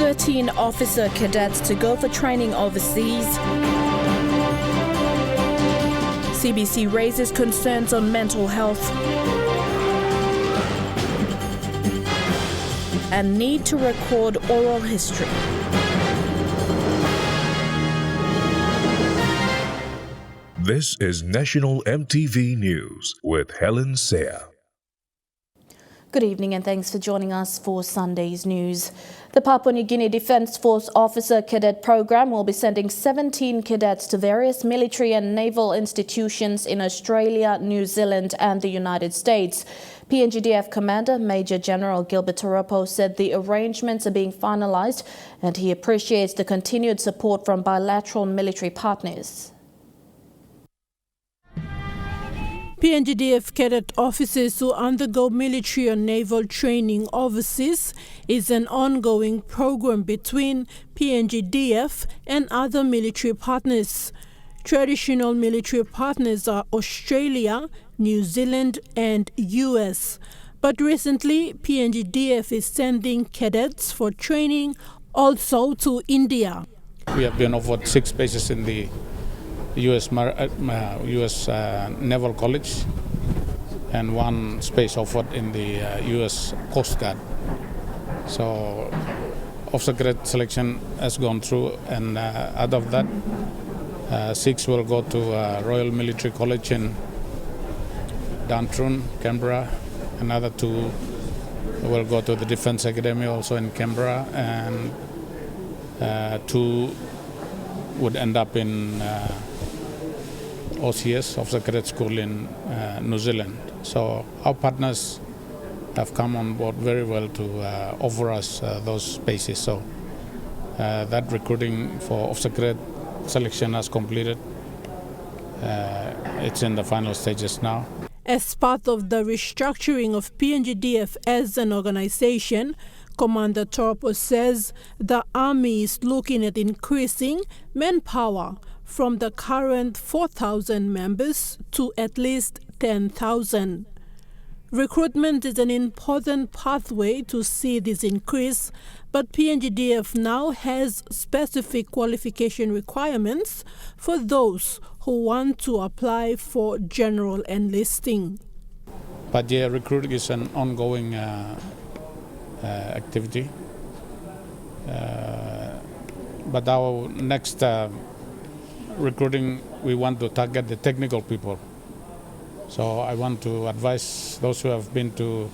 13 officer cadets to go for training overseas. CBC raises concerns on mental health and need to record oral history. This is National EMTV News with Helen Sayre. Good evening and thanks for joining us for Sunday's news. The Papua New Guinea Defence Force Officer Cadet Program will be sending 17 cadets to various military and naval institutions in Australia, New Zealand and the United States. PNGDF Commander Major General Gilbert Toropo said the arrangements are being finalised and he appreciates the continued support from bilateral military partners. PNGDF cadet officers who undergo military or naval training overseas is an ongoing program between PNGDF and other military partners. Traditional military partners are Australia, New Zealand and US. But recently, PNGDF is sending cadets for training also to India. We have been offered 6 bases in the US Naval College and 1 space offered in the US Coast Guard. So officer cadet selection has gone through, and out of that 6 will go to Royal Military College in Downtown, Canberra. Another 2 will go to the Defence Academy also in Canberra, and 2 would end up in OCS, Officer Cadet School in New Zealand. So our partners have come on board very well to offer us those spaces. So that recruiting for Officer Cadet selection has completed. It's in the final stages now. As part of the restructuring of PNGDF as an organization, Commander Toropo says the Army is looking at increasing manpower from the current 4,000 members to at least 10,000. Recruitment is an important pathway to see this increase, but PNGDF now has specific qualification requirements for those who want to apply for general enlisting. But yeah, recruiting is an ongoing activity. But our next recruiting, we want to target the technical people. So I want to advise those who have been to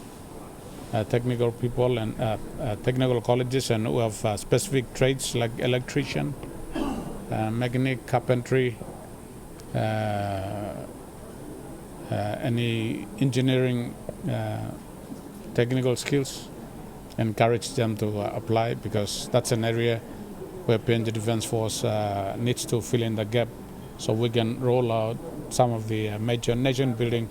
technical people and technical colleges and who have specific trades like electrician, mechanic, carpentry, any engineering technical skills, encourage them to apply, because that's an area where PNG Defence Force needs to fill in the gap so we can roll out some of the major nation-building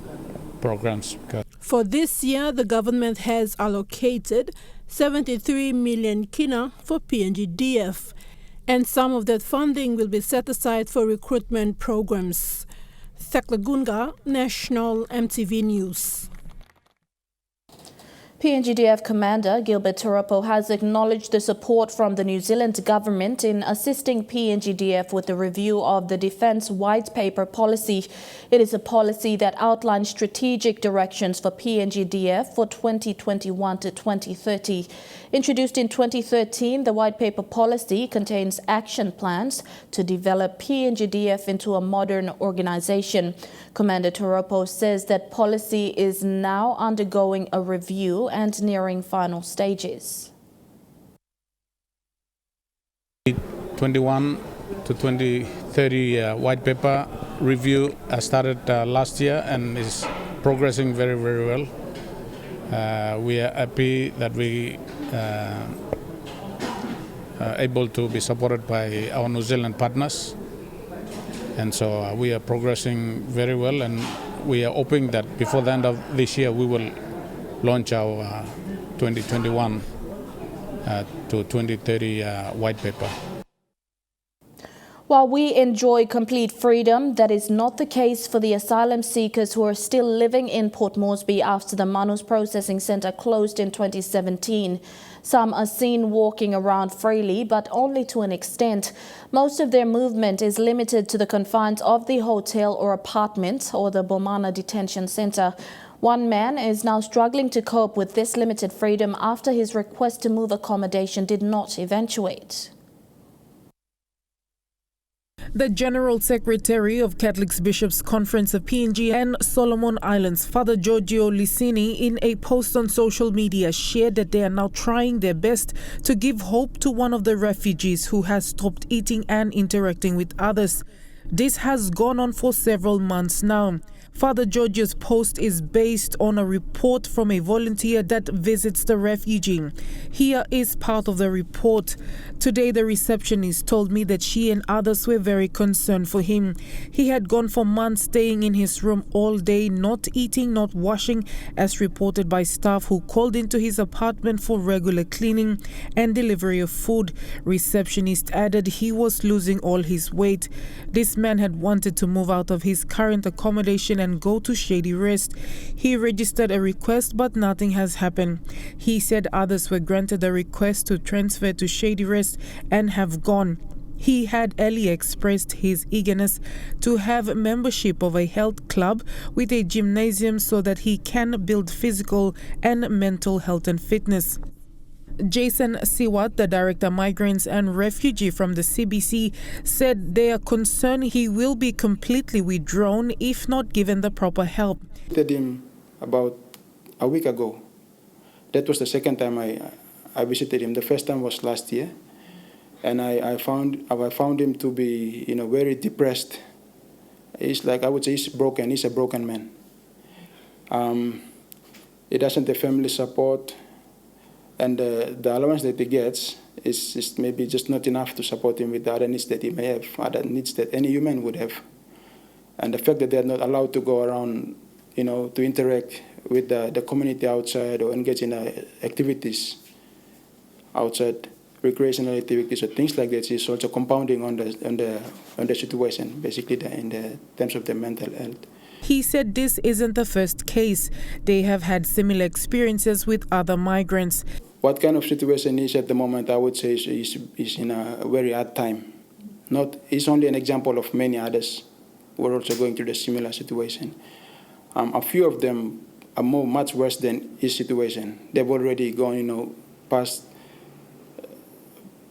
programs. For this year, the government has allocated 73 million kina for PNGDF, and some of that funding will be set aside for recruitment programs. Thaklagunga, National EMTV News. PNGDF Commander Gilbert Toropo has acknowledged the support from the New Zealand government in assisting PNGDF with the review of the Defence White Paper policy. It is a policy that outlines strategic directions for PNGDF for 2021 to 2030. Introduced in 2013, the White Paper policy contains action plans to develop PNGDF into a modern organisation. Commander Toropo says that policy is now undergoing a review and nearing final stages. 21 to 2030 White Paper review started last year and is progressing very, very well. We are happy that we are able to be supported by our New Zealand partners, and so we are progressing very well, and we are hoping that before the end of this year we will launch our 2021 to 2030 White Paper. While we enjoy complete freedom, that is not the case for the asylum seekers who are still living in Port Moresby after the Manus Processing Centre closed in 2017. Some are seen walking around freely, but only to an extent. Most of their movement is limited to the confines of the hotel or apartment or the Bomana Detention Centre. One man is now struggling to cope with this limited freedom after his request to move accommodation did not eventuate. The General Secretary of Catholic Bishops' Conference of PNG and Solomon Islands, Father Giorgio Licini, in a post on social media shared that they are now trying their best to give hope to one of the refugees who has stopped eating and interacting with others. This has gone on for several months now. Father George's post is based on a report from a volunteer that visits the refugee. Here is part of the report. Today, the receptionist told me that she and others were very concerned for him. He had gone for months staying in his room all day, not eating, not washing, as reported by staff who called into his apartment for regular cleaning and delivery of food. Receptionist added he was losing all his weight. This man had wanted to move out of his current accommodation and go to Shady Rest. He registered a request, but nothing has happened. He said others were granted a request to transfer to Shady Rest and have gone. He had earlier expressed his eagerness to have membership of a health club with a gymnasium so that he can build physical and mental health and fitness. Jason Siwat, the Director Migrants and Refugee from the CBC, said they are concerned he will be completely withdrawn if not given the proper help. I visited him about a week ago. That was the second time I visited him. The first time was last year, and I found him to be very depressed. He's like, I would say he's broken. He's a broken man. He doesn't have family support. And the allowance that he gets is maybe just not enough to support him with the other needs that he may have, other needs that any human would have. And the fact that they're not allowed to go around, to interact with the community outside or engage in activities outside, recreational activities or things like that is also compounding on the situation, basically in the terms of the mental health. He said this isn't the first case. They have had similar experiences with other migrants. What kind of situation is at the moment, I would say, is in a very hard time. It's only an example of many others who are also going through the similar situation. A few of them are much worse than his situation. They've already gone, past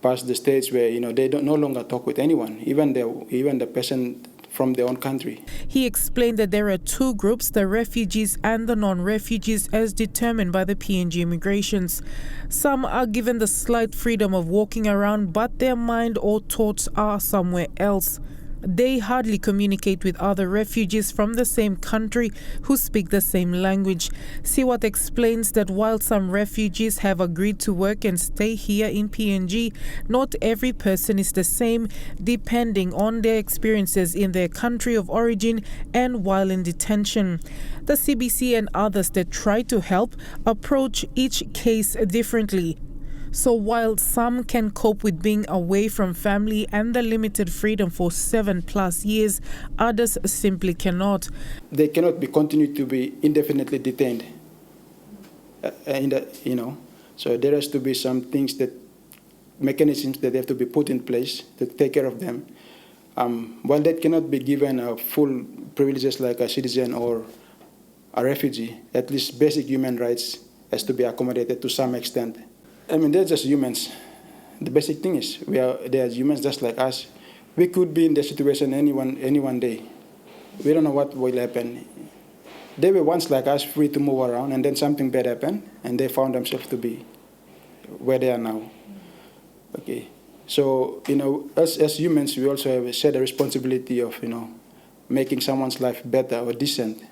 the stage where they don't no longer talk with anyone, even the person from their own country. He explained that there are two groups, the refugees and the non-refugees, as determined by the PNG immigrations. Some are given the slight freedom of walking around, but their mind or thoughts are somewhere else. They hardly communicate with other refugees from the same country who speak the same language. Siwat explains that while some refugees have agreed to work and stay here in PNG, not every person is the same, depending on their experiences in their country of origin and while in detention. The CBC and others that try to help approach each case differently. So while some can cope with being away from family and the limited freedom for 7+ years, others simply cannot. They cannot be continued to be indefinitely detained. So there has to be some mechanisms that have to be put in place to take care of them. While that cannot be given full privileges like a citizen or a refugee, at least basic human rights has to be accommodated to some extent. They're just humans. The basic thing is they are humans just like us. We could be in the situation any one day. We don't know what will happen. They were once like us, free to move around, and then something bad happened, and they found themselves to be where they are now. Okay, so as humans, we also have shared the responsibility of making someone's life better or decent.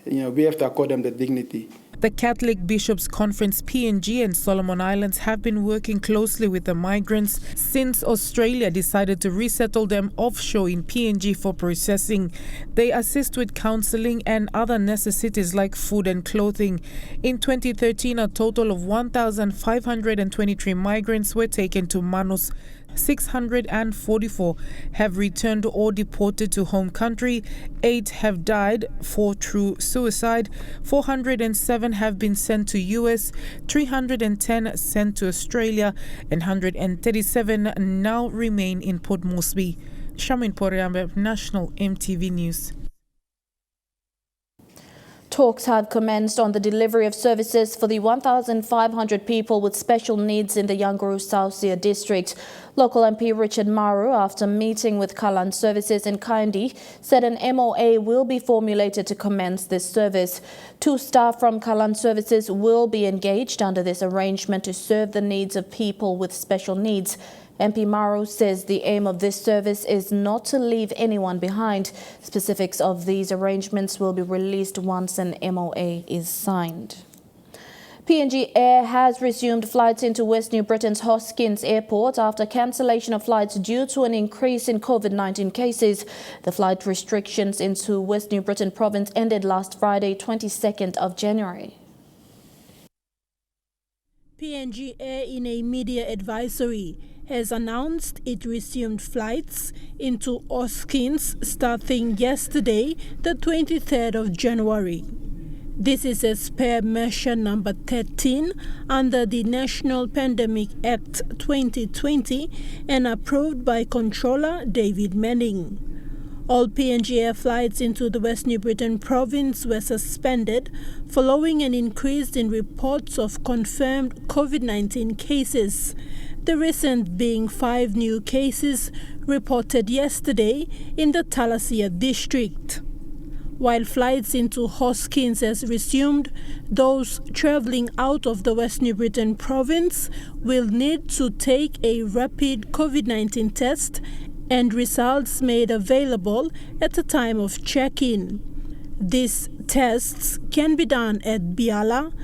We have to accord them the dignity. The Catholic Bishops' Conference PNG and Solomon Islands have been working closely with the migrants since Australia decided to resettle them offshore in PNG for processing. They assist with counselling and other necessities like food and clothing. In 2013, a total of 1,523 migrants were taken to Manus. 644 have returned or deported to home country. 8 have died, 4 through suicide. 407 have been sent to US, 310 sent to Australia, and 137 now remain in Port Moresby. Shamin Poriambe, National EMTV News. Talks have commenced on the delivery of services for the 1,500 people with special needs in the Yangaroo South Sea district. Local MP Richard Maru, after meeting with Kalan Services in Kaindi, said an MOA will be formulated to commence this service. 2 staff from Kalan Services will be engaged under this arrangement to serve the needs of people with special needs. MP Maru says the aim of this service is not to leave anyone behind. Specifics of these arrangements will be released once an MOA is signed. PNG Air has resumed flights into West New Britain's Hoskins Airport after cancellation of flights due to an increase in COVID-19 cases. The flight restrictions into West New Britain province ended last Friday, 22nd of January. PNG Air, in a media advisory, has announced it resumed flights into Hoskins starting yesterday, the 23rd of January. This is as per measure number 13 under the National Pandemic Act 2020 and approved by Controller David Manning. All PNG Air flights into the West New Britain province were suspended following an increase in reports of confirmed COVID-19 cases. The recent being 5 new cases reported yesterday in the Thalassia district. While flights into Hoskins has resumed, those travelling out of the West New Britain province will need to take a rapid COVID-19 test and results made available at the time of check-in. These tests can be done at Biala,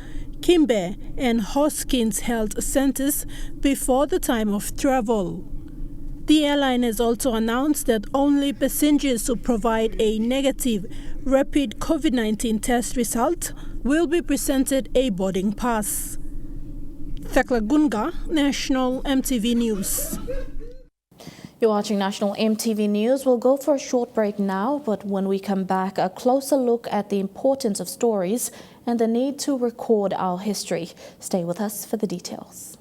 Kimbe and Hoskins health centres before the time of travel. The airline has also announced that only passengers who provide a negative rapid COVID-19 test result will be presented a boarding pass. Thekla Gunga, National EMTV News. You're watching National EMTV News. We'll go for a short break now, but when we come back, a closer look at the importance of stories and the need to record our history. Stay with us for the details.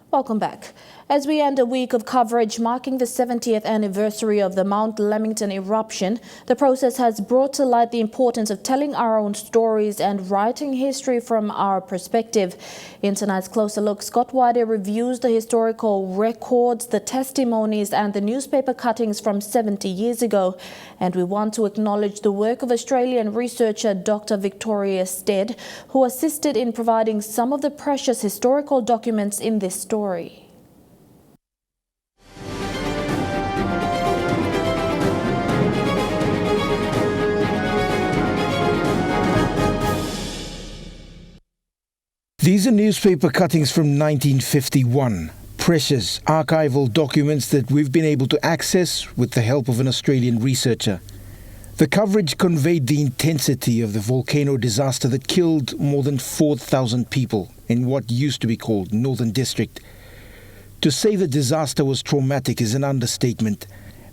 Welcome back. As we end a week of coverage marking the 70th anniversary of the Mount Lamington eruption, the process has brought to light the importance of telling our own stories and writing history from our perspective. In tonight's Closer Look, Scott Wade reviews the historical records, the testimonies and the newspaper cuttings from 70 years ago. And we want to acknowledge the work of Australian researcher Dr. Victoria Stead, who assisted in providing some of the precious historical documents in this story. These are newspaper cuttings from 1951, precious archival documents that we've been able to access with the help of an Australian researcher. The coverage conveyed the intensity of the volcano disaster that killed more than 4,000 people in what used to be called Northern District. To say the disaster was traumatic is an understatement.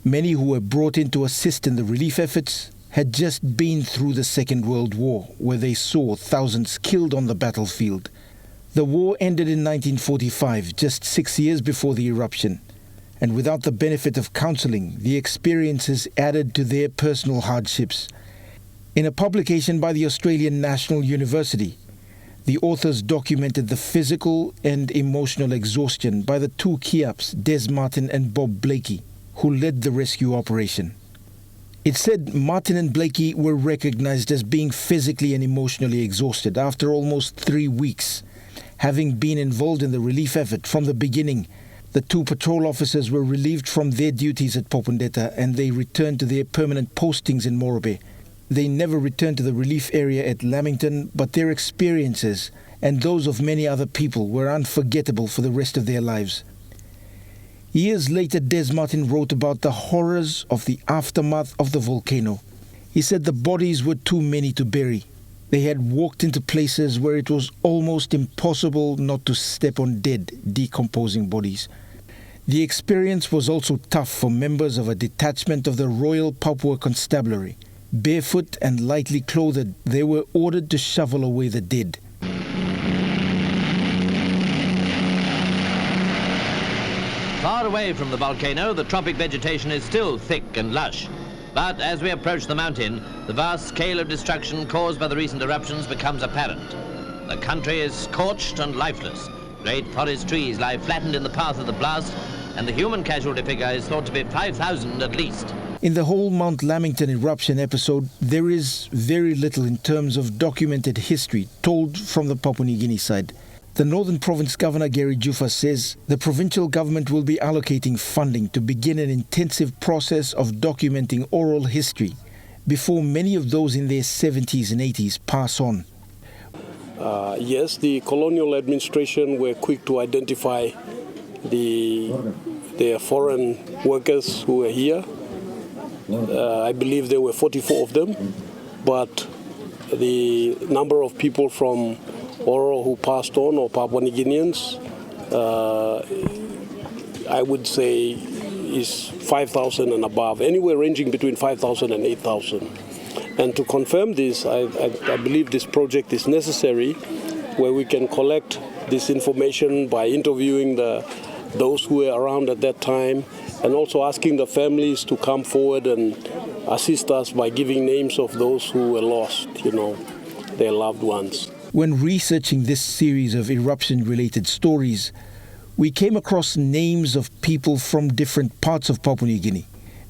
Many who were brought in to assist in the relief efforts had just been through the Second World War, where they saw thousands killed on the battlefield. The war ended in 1945, just 6 years before the eruption. And without the benefit of counseling, the experiences added to their personal hardships. In a publication by the Australian National University, the authors documented the physical and emotional exhaustion by the 2 Kiaps, Des Martin and Bob Blakey, who led the rescue operation. It said Martin and Blakey were recognized as being physically and emotionally exhausted after almost 3 weeks. Having been involved in the relief effort from the beginning, the 2 patrol officers were relieved from their duties at Popondetta and they returned to their permanent postings in Morobe. They never returned to the relief area at Lamington, but their experiences and those of many other people were unforgettable for the rest of their lives. Years later, Des Martin wrote about the horrors of the aftermath of the volcano. He said the bodies were too many to bury. They had walked into places where it was almost impossible not to step on dead, decomposing bodies. The experience was also tough for members of a detachment of the Royal Papua Constabulary. Barefoot and lightly clothed, they were ordered to shovel away the dead. Far away from the volcano, the tropic vegetation is still thick and lush. But as we approach the mountain, the vast scale of destruction caused by the recent eruptions becomes apparent. The country is scorched and lifeless. Great forest trees lie flattened in the path of the blast, and the human casualty figure is thought to be 5,000 at least. In the whole Mount Lamington eruption episode, there is very little in terms of documented history told from the Papua New Guinea side. The Northern Province Governor Gary Jufa says the provincial government will be allocating funding to begin an intensive process of documenting oral history before many of those in their 70s and 80s pass on. Yes, the colonial administration were quick to identify their foreign workers who were here. I believe there were 44 of them, but the number of people from Oro who passed on, or Papua New Guineans, I would say is 5,000 and above, anywhere ranging between 5,000 and 8,000. And to confirm this, I believe this project is necessary, where we can collect this information by interviewing those who were around at that time, and also asking the families to come forward and assist us by giving names of those who were lost, their loved ones. When researching this series of eruption-related stories, we came across names of people from different parts of Papua New Guinea.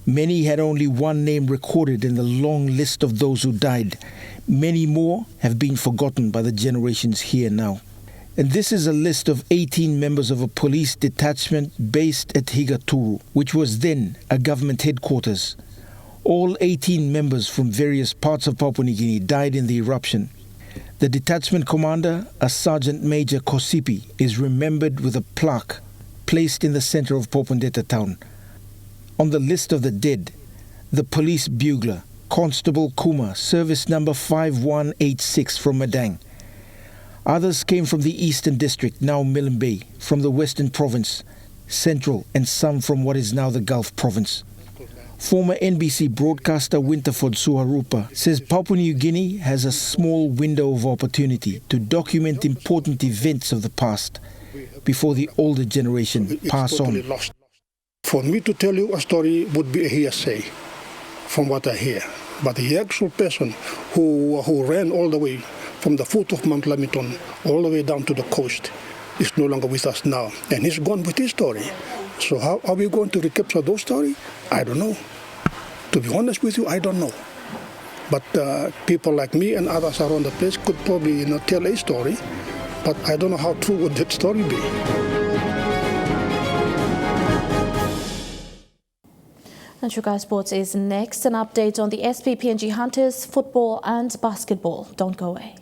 Many had only one name recorded in the long list of those who died. Many more have been forgotten by the generations here now. And this is a list of 18 members of a police detachment based at Higaturu, which was then a government headquarters. All 18 members from various parts of Papua New Guinea died in the eruption. The detachment commander, a Sergeant Major Kosipi, is remembered with a plaque placed in the center of Popondetta town. On the list of the dead, the police bugler, Constable Kuma, service number 5186 from Madang. Others came from the Eastern District, now Milne Bay, from the Western Province, Central, and some from what is now the Gulf Province. Former NBC broadcaster Winterford Suharupa says Papua New Guinea has a small window of opportunity to document important events of the past before the older generation pass on. Lost. For me to tell you a story would be a hearsay from what I hear. But the actual person who ran all the way from the foot of Mount Lamington all the way down to the coast is no longer with us now. And he's gone with his story. So how are we going to recapture those stories? I don't know. To be honest with you, I don't know. But people like me and others around the place could probably tell a story, but I don't know how true would that story be. And Shukai Sports is next. An update on the SP PNG Hunters, football and basketball. Don't go away.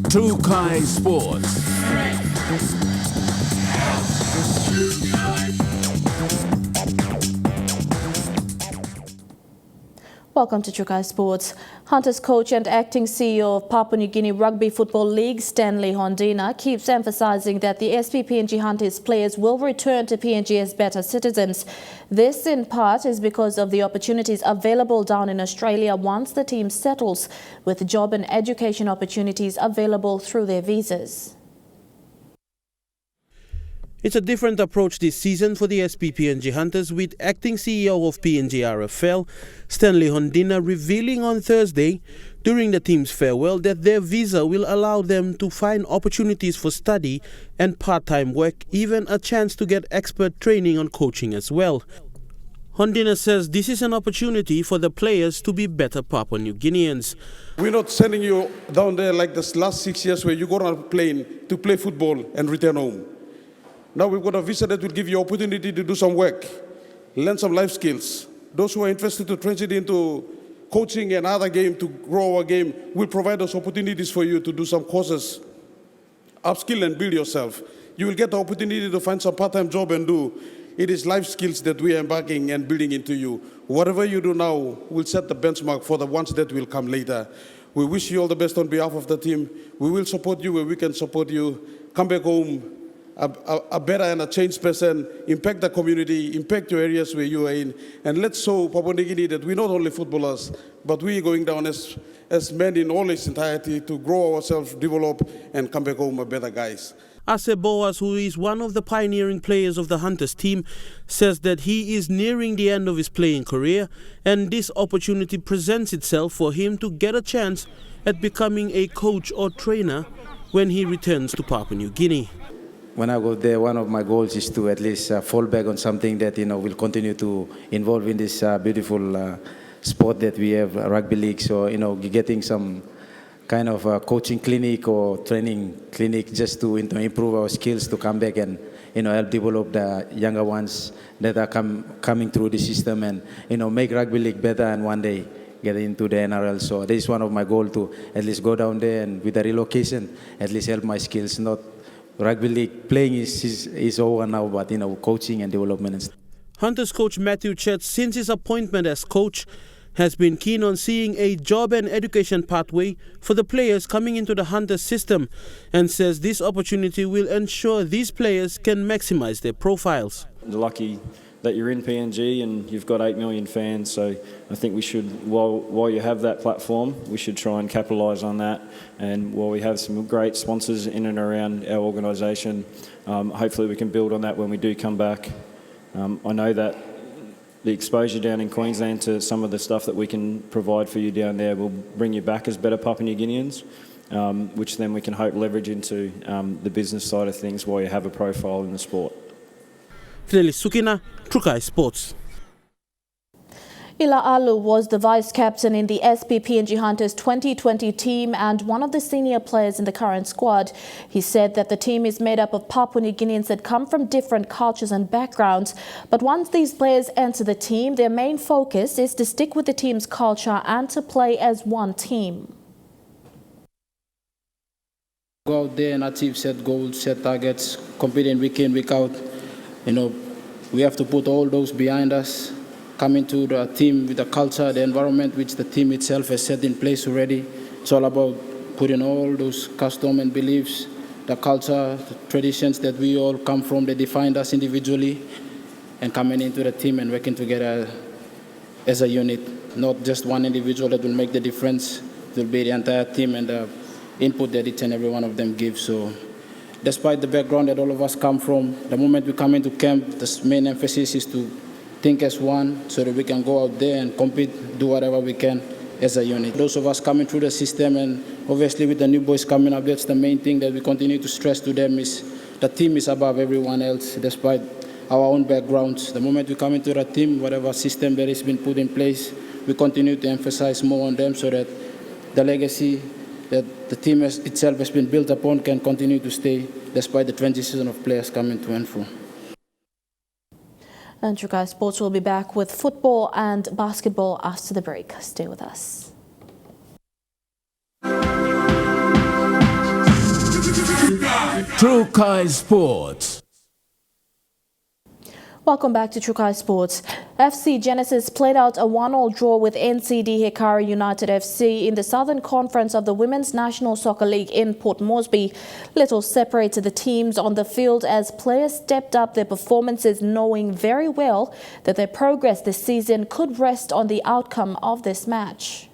Shukai Sports. Welcome to Chukai Sports. Hunters coach and acting CEO of Papua New Guinea Rugby Football League, Stanley Hondina, keeps emphasizing that the SP PNG Hunters players will return to PNG as better citizens. This, in part, is because of the opportunities available down in Australia once the team settles, with job and education opportunities available through their visas. It's a different approach this season for the SP PNG Hunters, with acting CEO of PNG RFL, Stanley Hondina, revealing on Thursday during the team's farewell that their visa will allow them to find opportunities for study and part-time work, even a chance to get expert training on coaching as well. Hondina says this is an opportunity for the players to be better Papua New Guineans. We're not sending you down there like this last 6 years where you go on a plane to play football and return home. Now we've got a visa that will give you opportunity to do some work, learn some life skills. Those who are interested to transit into coaching and other game to grow our game. We'll provide those opportunities for you to do some courses, upskill and build yourself. You will get the opportunity to find some part-time job and do. It is life skills that we are embarking and building into you. Whatever you do now will set the benchmark for the ones that will come later. We wish you all the best on behalf of the team. We will support you where we can support you. Come back home a better and a changed person, impact the community, impact your areas where you are in, and let's show Papua New Guinea that we're not only footballers, but we're going down as men in all its entirety to grow ourselves, develop, and come back home a better guys. Ase Boas, who is one of the pioneering players of the Hunters team, says that he is nearing the end of his playing career, and this opportunity presents itself for him to get a chance at becoming a coach or trainer when he returns to Papua New Guinea. When I go there, one of my goals is to at least fall back on something that will continue to involve in this beautiful sport that we have, rugby league. So getting some kind of a coaching clinic or training clinic just to improve our skills to come back and help develop the younger ones that are coming through the system and make rugby league better and one day get into the NRL. So this is one of my goals, to at least go down there and with the relocation at least help my skills. Not rugby league playing is over now, but coaching and development and stuff. Hunters coach Matthew Chet, since his appointment as coach, has been keen on seeing a job and education pathway for the players coming into the Hunters system, and says this opportunity will ensure these players can maximize their profiles. Lucky that you're in PNG and you've got 8 million fans, so I think we should, while you have that platform, we should try and capitalise on that. And while we have some great sponsors in and around our organisation, hopefully we can build on that when we do come back. I know that the exposure down in Queensland to some of the stuff that we can provide for you down there will bring you back as better Papua New Guineans, which then we can hope leverage into the business side of things while you have a profile in the sport. Fidelis Sukina, Trukai Sports. Ila Alu was the vice-captain in the SP PNG Hunters 2020 team and one of the senior players in the current squad. He said that the team is made up of Papua New Guineans that come from different cultures and backgrounds. But once these players enter the team, their main focus is to stick with the team's culture and to play as one team. Go out there and achieve set goals, set targets, competing week in, week out. We have to put all those behind us, come into the team with the culture, the environment which the team itself has set in place already. It's all about putting all those customs and beliefs, the culture, the traditions that we all come from, that defined us individually, and coming into the team and working together as a unit. Not just one individual that will make the difference. It will be the entire team and the input that each and every one of them gives. So, despite the background that all of us come from, the moment we come into camp, the main emphasis is to think as one so that we can go out there and compete, do whatever we can as a unit. Those of us coming through the system, and obviously with the new boys coming up, that's the main thing that we continue to stress to them, is the team is above everyone else, despite our own backgrounds. The moment we come into the team, whatever system that has been put in place, we continue to emphasize more on them so that the legacy that the team itself has been built upon can continue to stay despite the transition of players coming to and from. And Trukai Sports will be back with football and basketball after the break. Stay with us. Trukai Sports. Welcome back to Trukai Sports. FC Genesis played out a 1-1 draw with NCD Hikari United FC in the Southern Conference of the Women's National Soccer League in Port Moresby. Little separated the teams on the field as players stepped up their performances, knowing very well that their progress this season could rest on the outcome of this match.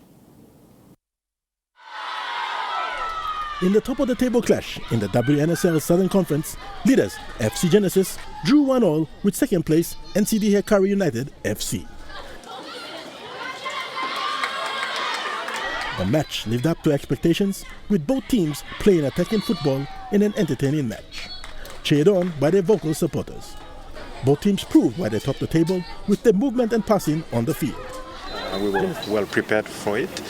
In the top-of-the-table clash in the WNSL Southern Conference, leaders FC Genesis drew 1-1 with second place NCD Hikari United FC. The match lived up to expectations, with both teams playing attacking football in an entertaining match, cheered on by their vocal supporters. Both teams proved why they topped the table with their movement and passing on the field. We were well prepared for it,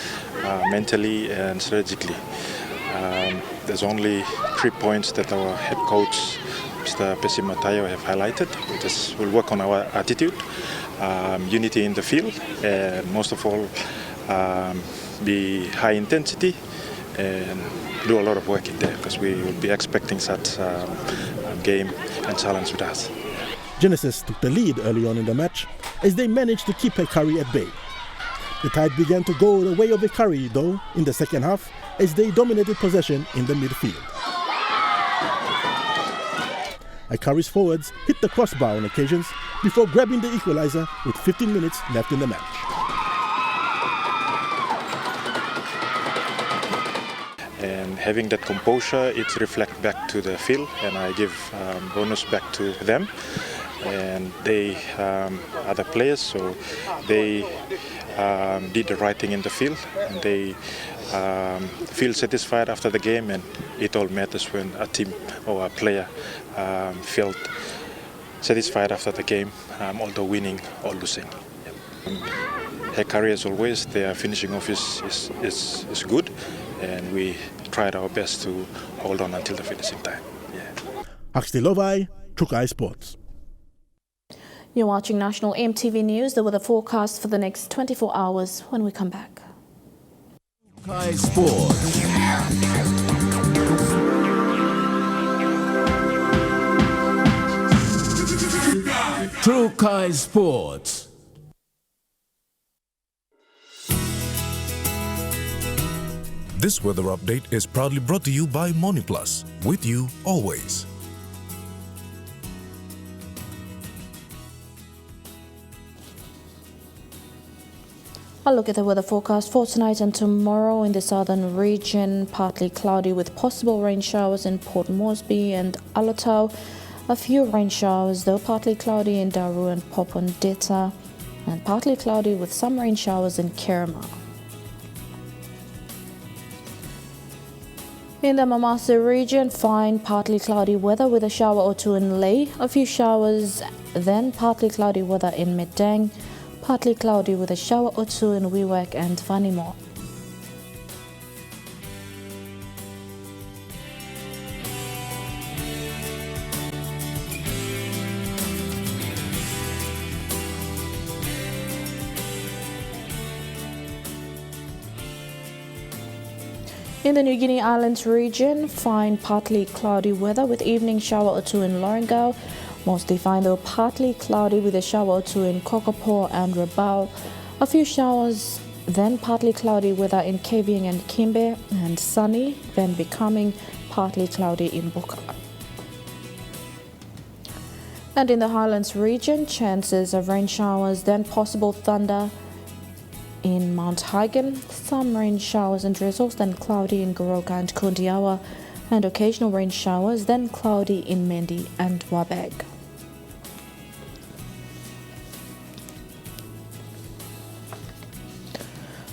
mentally and strategically. There's only 3 points that our head coach, Mr. Pesi Matayo, have highlighted. We'll work on our attitude, unity in the field, and most of all, be high intensity and do a lot of work in there, because we will be expecting such game and challenge with us. Genesis took the lead early on in the match as they managed to keep Hikari at bay. The tide began to go the way of Hikari, though, in the second half, as they dominated possession in the midfield. Hikari's forwards hit the crossbar on occasions before grabbing the equalizer with 15 minutes left in the match. And having that composure, it reflects back to the field, and I give bonus back to them. And they are the players, so they did the right thing in the field, and they feel satisfied after the game, and it all matters when a team or a player felt satisfied after the game, although winning or losing. Hikari, as always, their finishing off is good, and we tried our best to hold on until the finishing time. Axti Lovai, Trukai Sports. You're watching National EMTV News, the weather forecast for the next 24 hours when we come back. Trukai Sports. Trukai Sports. This weather update is proudly brought to you by MoniPlus, with you always. I'll look at the weather forecast for tonight and tomorrow in the southern region. Partly cloudy with possible rain showers in Port Moresby and Alotau. A few rain showers, though partly cloudy in Daru and Popondetta, and partly cloudy with some rain showers in Kirima. In the Mamasa region, fine partly cloudy weather with a shower or two in Lae. A few showers, then partly cloudy weather in Medang. Partly cloudy with a shower or two in Wewak and Vanimo. In the New Guinea Islands region, fine partly cloudy weather with evening shower or two in Lorengau. Mostly fine, though partly cloudy with a shower or two in Kokopo and Rabaul. A few showers, then partly cloudy weather in Kavieng and Kimbe, and sunny, then becoming partly cloudy in Buka. And in the Highlands region, chances of rain showers, then possible thunder in Mount Hagen, some rain showers and drizzles, then cloudy in Goroka and Kundiawa, and occasional rain showers, then cloudy in Mendi and Wabeg.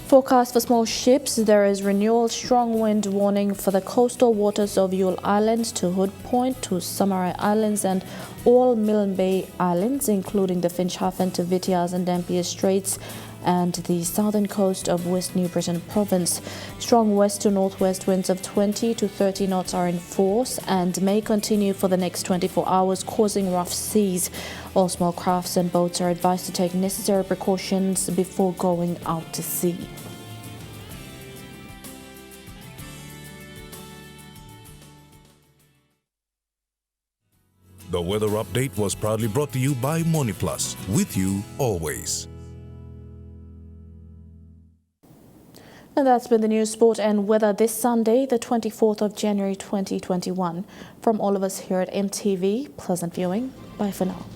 Forecast for small ships, there is renewal strong wind warning for the coastal waters of Yule Island to Hood Point to Samarai Islands and all Milne Bay Islands, including the Finch Hafen to Vitiaz and Dampier Straits and the southern coast of West New Britain Province. Strong west to northwest winds of 20 to 30 knots are in force and may continue for the next 24 hours, causing rough seas. All small crafts and boats are advised to take necessary precautions before going out to sea. The weather update was proudly brought to you by MoniPlus, with you always. And that's been the news, sport and weather this Sunday, the 24th of January 2021. From all of us here at EMTV, pleasant viewing. Bye for now.